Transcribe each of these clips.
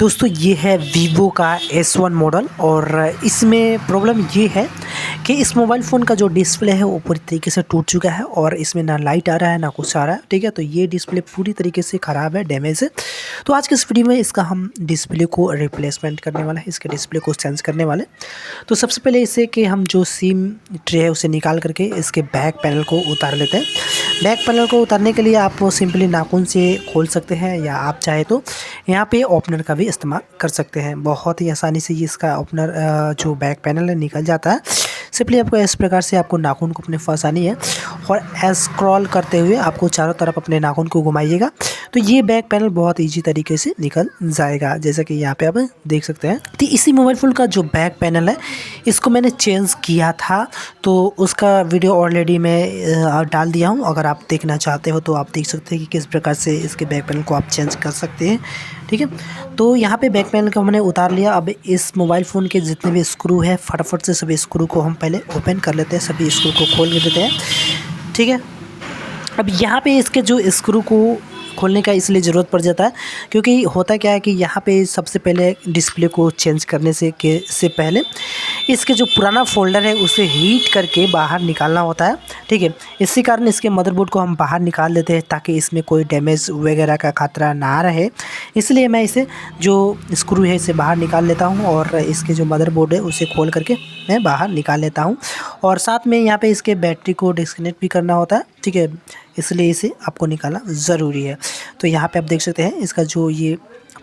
दोस्तों ये है वीवो का S1 मॉडल और इसमें प्रॉब्लम ये है कि इस मोबाइल फ़ोन का जो डिस्प्ले है वो पूरी तरीके से टूट चुका है और इसमें ना लाइट आ रहा है ना कुछ आ रहा है। ठीक है, तो ये डिस्प्ले पूरी तरीके से ख़राब है, डैमेज है। तो आज के इस वीडियो में इसका हम डिस्प्ले को रिप्लेसमेंट करने वाला है, इसके डिस्प्ले को चेंज करने वाले। तो सबसे पहले इसे कि हम जो सिम ट्रे है उसे निकाल करके इसके बैक पैनल को उतार लेते हैं। बैक पैनल को उतारने के लिए आप सिंपली नाखून से खोल सकते हैं या आप चाहे तो यहाँ पे ओपनर का भी इस्तेमाल कर सकते हैं। बहुत ही आसानी से ये इसका ओपनर जो बैक पैनल है निकल जाता है। सिंपली आपको इस प्रकार से आपको नाखून को अपने फंसानी है और स्क्रॉल करते हुए आपको चारों तरफ अपने नाखून को घुमाइएगा तो ये बैक पैनल बहुत इजी तरीके से निकल जाएगा, जैसा कि यहाँ पे आप देख सकते हैं। तो इसी मोबाइल फ़ोन का जो बैक पैनल है इसको मैंने चेंज किया था, तो उसका वीडियो ऑलरेडी मैं डाल दिया हूँ। अगर आप देखना चाहते हो तो आप देख सकते हैं कि किस प्रकार से इसके बैक पैनल को आप चेंज कर सकते हैं। ठीक है, तो यहाँ पे बैक पैनल को हमने उतार लिया। अब इस मोबाइल फ़ोन के जितने भी स्क्रू है फटाफट से सभी स्क्रू को हम पहले ओपन कर लेते हैं, सभी स्क्रू को खोल के देते हैं। ठीक है, अब यहाँ पे इसके जो स्क्रू को खोलने का इसलिए ज़रूरत पड़ जाता है क्योंकि होता क्या है कि यहाँ पे सबसे पहले डिस्प्ले को चेंज करने से पहले इसके जो पुराना फ़ोल्डर है उसे हीट करके बाहर निकालना होता है। ठीक है, इसी कारण इसके मदरबोर्ड को हम बाहर निकाल लेते हैं ताकि इसमें कोई डैमेज वगैरह का खतरा ना रहे। इसलिए मैं इसे जो स्क्रू है इसे बाहर निकाल लेता हूँ और इसके जो मदरबोर्ड है उसे खोल करके मैं बाहर निकाल लेता हूँ। और साथ में यहाँ पे इसके बैटरी को डिस्कनेक्ट भी करना होता है। ठीक है, इसलिए इसे आपको निकालना ज़रूरी है। तो यहाँ पे आप देख सकते हैं इसका जो ये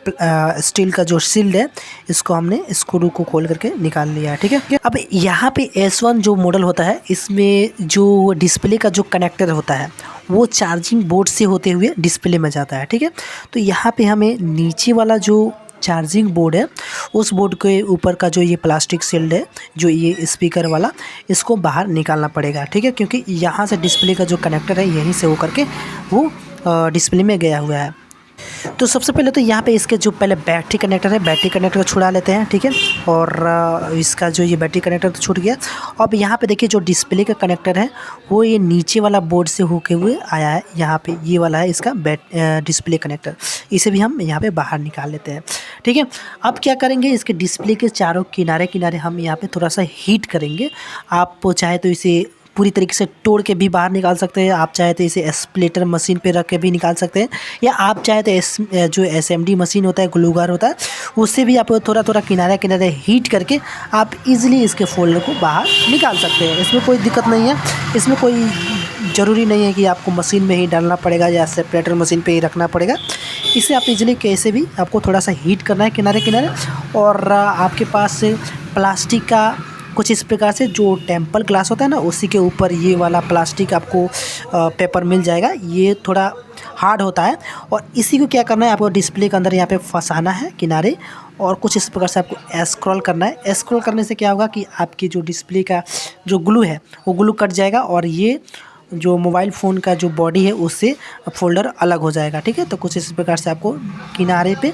स्टील का जो शील्ड है इसको हमने स्क्रू को खोल करके निकाल लिया है। ठीक है, अब यहाँ पे S1 जो मॉडल होता है इसमें जो डिस्प्ले का जो कनेक्टर होता है वो चार्जिंग बोर्ड से होते हुए डिस्प्ले में जाता है। ठीक है, तो यहाँ पे हमें नीचे वाला जो चार्जिंग बोर्ड है उस बोर्ड के ऊपर का जो ये प्लास्टिक शील्ड है, जो ये स्पीकर वाला, इसको बाहर निकालना पड़ेगा। ठीक है, क्योंकि यहाँ से डिस्प्ले का जो कनेक्टर है यहीं से होकर के वो डिस्प्ले में गया हुआ है। तो सबसे पहले तो यहाँ पे इसके जो पहले बैटरी कनेक्टर है, बैटरी कनेक्टर को छुड़ा लेते हैं। ठीक है, और इसका जो ये बैटरी कनेक्टर तो छूट गया। अब यहाँ पे देखिए जो डिस्प्ले का कनेक्टर है वो ये नीचे वाला बोर्ड से होके हुए आया है। यहाँ पे ये वाला है इसका डिस्प्ले कनेक्टर, इसे भी हम यहाँ पे बाहर निकाल लेते हैं। ठीक है, अब क्या करेंगे, इसके डिस्प्ले के चारों किनारे किनारे हम यहाँ पे थोड़ा सा हीट करेंगे। आप चाहे तो इसे पूरी तरीके से तोड़ के भी बाहर निकाल सकते हैं, आप चाहे तो इसे स्प्लिटर मशीन पे रख के भी निकाल सकते हैं, या आप चाहे तो जो SMD मशीन होता है, ग्लूगार होता है, उससे भी आप थोड़ा थोड़ा किनारे किनारे हीट करके आप इजीली इसके फोल्डर को बाहर निकाल सकते हैं। इसमें कोई दिक्कत नहीं है, इसमें कोई ज़रूरी नहीं है कि आपको मशीन में ही डालना पड़ेगा या सेपरेटर मशीन पे ही रखना पड़ेगा। इसे आप इजीली कैसे भी आपको थोड़ा सा हीट करना है किनारे किनारे। और आपके पास प्लास्टिक का कुछ इस प्रकार से जो टेम्पल ग्लास होता है ना उसी के ऊपर ये वाला प्लास्टिक आपको पेपर मिल जाएगा। ये थोड़ा हार्ड होता है और इसी को क्या करना है, आपको डिस्प्ले के अंदर यहाँ पे फंसाना है किनारे और कुछ इस प्रकार से आपको स्क्रॉल करना है। स्क्रॉल करने से क्या होगा कि आपकी जो डिस्प्ले का जो ग्लू है वो ग्लू कट जाएगा और ये जो मोबाइल फ़ोन का जो बॉडी है उससे फोल्डर अलग हो जाएगा। ठीक है, तो कुछ इस प्रकार से आपको किनारे पे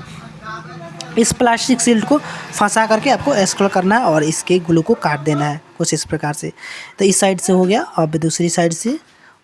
इस प्लास्टिक शील्ड को फंसा करके आपको स्क्रॉल करना है और इसके ग्लू को काट देना है कुछ इस प्रकार से। तो इस साइड से हो गया, अब दूसरी साइड से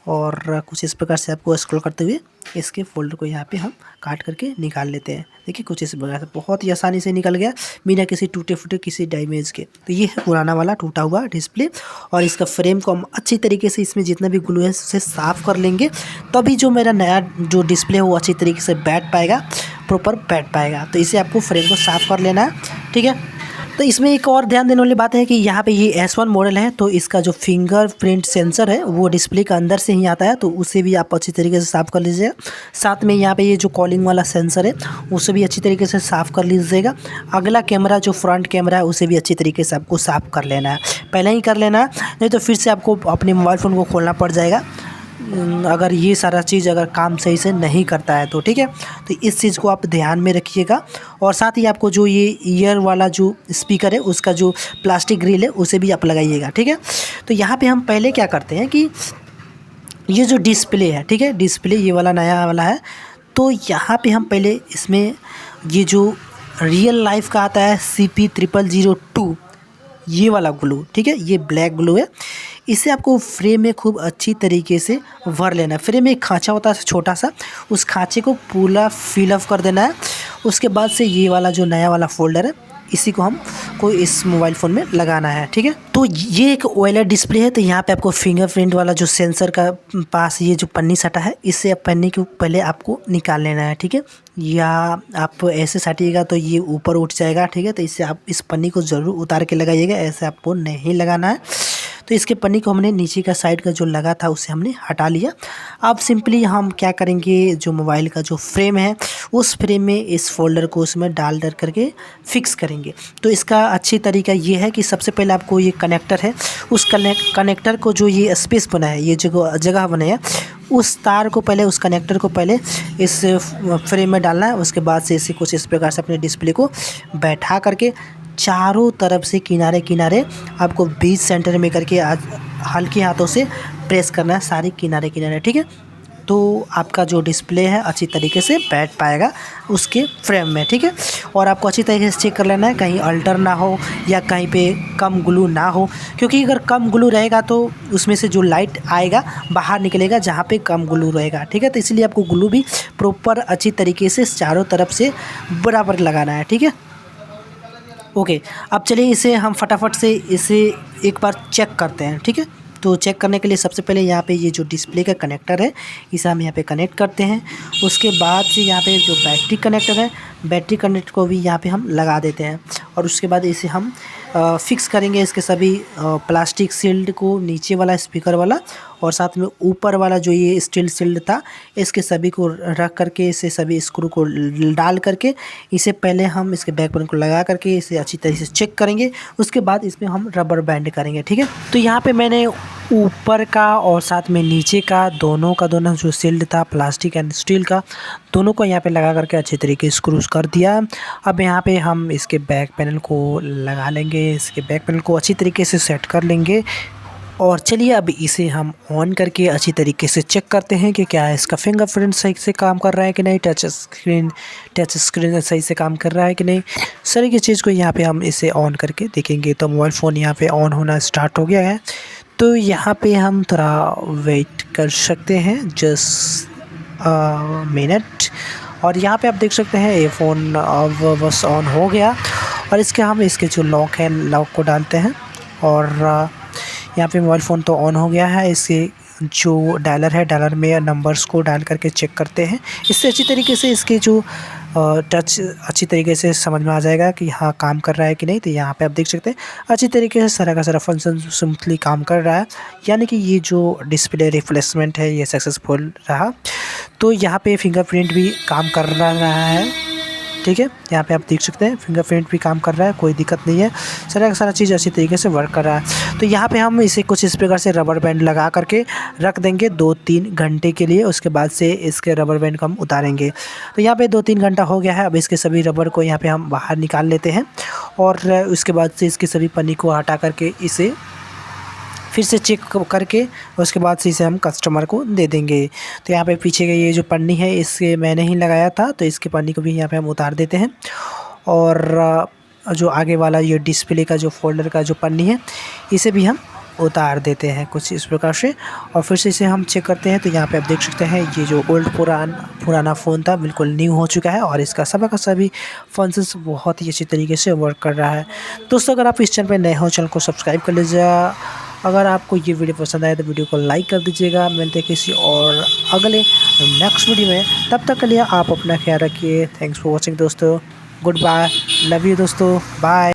और कुछ इस प्रकार से आपको स्क्रॉल करते हुए इसके फोल्डर को यहाँ पे हम काट करके निकाल लेते हैं। देखिए कुछ इस प्रकार से बहुत ही आसानी से निकल गया बिना किसी टूटे फूटे किसी डैमेज के। तो ये है पुराना वाला टूटा हुआ डिस्प्ले और इसका फ्रेम को हम अच्छी तरीके से इसमें जितना भी ग्लू है उसे साफ़ कर लेंगे, तभी जो मेरा नया जो डिस्प्ले है वो अच्छी तरीके से बैठ पाएगा, प्रॉपर बैठ पाएगा। तो इसे आपको फ्रेम को साफ़ कर लेना है। ठीक है, तो इसमें एक और ध्यान देने वाली बात है कि यहाँ पे ये S1 मॉडल है तो इसका जो फिंगरप्रिंट सेंसर है वो डिस्प्ले के अंदर से ही आता है, तो उसे भी आप अच्छी तरीके से साफ़ कर लीजिएगा। साथ में यहाँ पे ये जो कॉलिंग वाला सेंसर है उसे भी अच्छी तरीके से साफ़ कर लीजिएगा। अगला कैमरा जो फ्रंट कैमरा है उसे भी अच्छी तरीके से आपको साफ़ कर लेना है, पहले ही कर लेना है, नहीं तो फिर से आपको अपने मोबाइल फ़ोन को खोलना पड़ जाएगा अगर ये सारा चीज़ अगर काम सही से नहीं करता है तो। ठीक है, तो इस चीज़ को आप ध्यान में रखिएगा। और साथ ही आपको जो ये ईयर वाला जो स्पीकर है उसका जो प्लास्टिक ग्रिल है उसे भी आप लगाइएगा। ठीक है, तो यहाँ पे हम पहले क्या करते हैं कि ये जो डिस्प्ले है, ठीक है, डिस्प्ले ये वाला नया वाला है, तो यहाँ पे हम पहले इसमें ये जो रियल लाइफ का आता है CP0002 ये वाला ग्लू, ठीक है, ये ब्लैक ग्लू है, इसे आपको फ्रेम में खूब अच्छी तरीके से भर लेना है। फ्रेम में एक खाँचा होता है छोटा सा, उस खाँचे को पूरा फिलअप कर देना है। उसके बाद से ये वाला जो नया वाला फ़ोल्डर है, इसी को हमको इस मोबाइल फ़ोन में लगाना है, ठीक है। तो ये एक ओएलईडी डिस्प्ले है, तो यहाँ पे आपको फिंगरप्रिंट वाला जो सेंसर का पास ये जो पन्नी सटा है, इससे आप पन्नी के पहले आपको निकाल लेना है, ठीक है। या आप ऐसे साटिएगा तो ये ऊपर उठ जाएगा, ठीक है। तो इससे आप इस पन्नी को ज़रूर उतार के लगाइएगा, ऐसे आपको नहीं लगाना है। तो इसके पन्नी को हमने नीचे का साइड का जो लगा था उसे हमने हटा लिया। अब सिंपली हम क्या करेंगे, जो मोबाइल का जो फ्रेम है उस फ्रेम में इस फोल्डर को उसमें डाल करके फिक्स करेंगे। तो इसका अच्छी तरीका ये है कि सबसे पहले आपको ये कनेक्टर है, उस कनेक्टर को जो ये स्पेस बना है, ये जगह बनाया, उस तार को पहले, उस कनेक्टर को पहले इस फ्रेम में डालना है। उसके बाद से इसे कुछ इस प्रकार से अपने डिस्प्ले को बैठा करके चारों तरफ से किनारे किनारे आपको बीच सेंटर में करके आज हल्के हाथों से प्रेस करना है सारे किनारे किनारे, ठीक है। तो आपका जो डिस्प्ले है अच्छी तरीके से बैठ पाएगा उसके फ्रेम में, ठीक है। और आपको अच्छी तरीके से चेक कर लेना है कहीं अल्टर ना हो या कहीं पे कम ग्लू ना हो, क्योंकि अगर कम ग्लू रहेगा तो उसमें से जो लाइट आएगा बाहर निकलेगा जहाँ पे कम ग्लू रहेगा, ठीक है। तो इसलिए आपको ग्लू भी प्रॉपर अच्छी तरीके से चारों तरफ से बराबर लगाना है, ठीक है। ओके, अब चलिए इसे हम फटाफट से इसे एक बार चेक करते हैं, ठीक है। तो चेक करने के लिए सबसे पहले यहाँ पे ये जो डिस्प्ले का कनेक्टर है इसे हम यहाँ पे कनेक्ट करते हैं। उसके बाद से यहाँ पे जो बैटरी कनेक्टर है, बैटरी कनेक्ट को भी यहाँ पे हम लगा देते हैं। और उसके बाद इसे हम फिक्स करेंगे इसके सभी प्लास्टिक शील्ड को, नीचे वाला स्पीकर वाला और साथ में ऊपर वाला जो ये स्टील शील्ड था, इसके सभी को रख करके इसे सभी स्क्रू को डाल करके इसे पहले हम इसके बैक पैनल को लगा करके इसे अच्छी तरीके से चेक करेंगे। उसके बाद इसमें हम रबर बैंड करेंगे, ठीक है। तो यहाँ पे मैंने ऊपर का और साथ में नीचे का दोनों जो शील्ड था प्लास्टिक एंड स्टील का, दोनों को यहाँ पे लगा करके अच्छे तरीके से स्क्रूज कर दिया। अब यहाँ पे हम इसके बैक पैनल को लगा लेंगे, इसके बैक पैनल को अच्छी तरीके से सेट कर लेंगे। और चलिए अब इसे हम ऑन करके अच्छी तरीके से चेक करते हैं कि क्या इसका फिंगरप्रिंट सही से काम कर रहा है कि नहीं, टच स्क्रीन सही से काम कर रहा है कि नहीं, सारी की चीज़ को यहाँ पे हम इसे ऑन करके देखेंगे। तो मोबाइल फ़ोन यहाँ पे ऑन होना स्टार्ट हो गया है। तो यहाँ पे हम थोड़ा वेट कर सकते हैं, जस्ट मिनट। और यहाँ पे आप देख सकते हैं ये फ़ोन अब बस ऑन हो गया। और इसके जो लॉक है, लॉक को डालते हैं और यहाँ पे मोबाइल फ़ोन तो ऑन हो गया है। इसके जो डायलर है, डायलर में नंबर्स को डाल करके चेक करते हैं। इससे अच्छी तरीके से इसके जो टच अच्छी तरीके से समझ में आ जाएगा कि हाँ काम कर रहा है कि नहीं। तो यहाँ पे आप देख सकते हैं अच्छी तरीके से सारा का सारा फंक्शन स्मूथली काम कर रहा है, यानी कि ये जो डिस्प्ले रिप्लेसमेंट है ये सक्सेसफुल रहा। तो यहाँ पे फिंगरप्रिंट भी काम कर रहा है, ठीक है। यहाँ पे आप देख सकते हैं फिंगरप्रिंट भी काम कर रहा है, कोई दिक्कत नहीं है, सारा का सारा चीज़ अच्छी तरीके से वर्क कर रहा है। तो यहाँ पे हम इसे कुछ इस प्रकार से रबर बैंड लगा करके रख देंगे 2-3 घंटे के लिए। उसके बाद से इसके रबर बैंड को हम उतारेंगे। तो यहाँ पे 2-3 घंटा हो गया है। अब इसके सभी रबर को यहाँ पे हम बाहर निकाल लेते हैं और उसके बाद से इसकी सभी पन्नी को हटा करके इसे फिर से चेक करके उसके बाद से इसे हम कस्टमर को दे देंगे। तो यहाँ पे पीछे का ये जो पन्नी है इसे मैंने ही लगाया था, तो इसकी पन्नी को भी यहाँ पे हम उतार देते हैं। और जो आगे वाला ये डिस्प्ले का जो फोल्डर का जो पन्नी है इसे भी हम उतार देते हैं कुछ इस प्रकार से। और फिर से इसे हम चेक करते हैं। तो यहाँ पे आप देख सकते हैं ये जो पुराना फ़ोन था बिल्कुल न्यू हो चुका है और इसका सभी फंक्शंस बहुत ही अच्छी तरीके से वर्क कर रहा है। दोस्तों अगर आप इस चैनल पर नए हो, चैनल को सब्सक्राइब कर लीजिएगा। अगर आपको ये वीडियो पसंद आए तो वीडियो को लाइक कर दीजिएगा। मिलते हैं किसी और अगले नेक्स्ट वीडियो में, तब तक के लिए आप अपना ख्याल रखिए। थैंक्स फॉर वॉचिंग दोस्तों, गुड बाय, लव यू दोस्तों, बाय।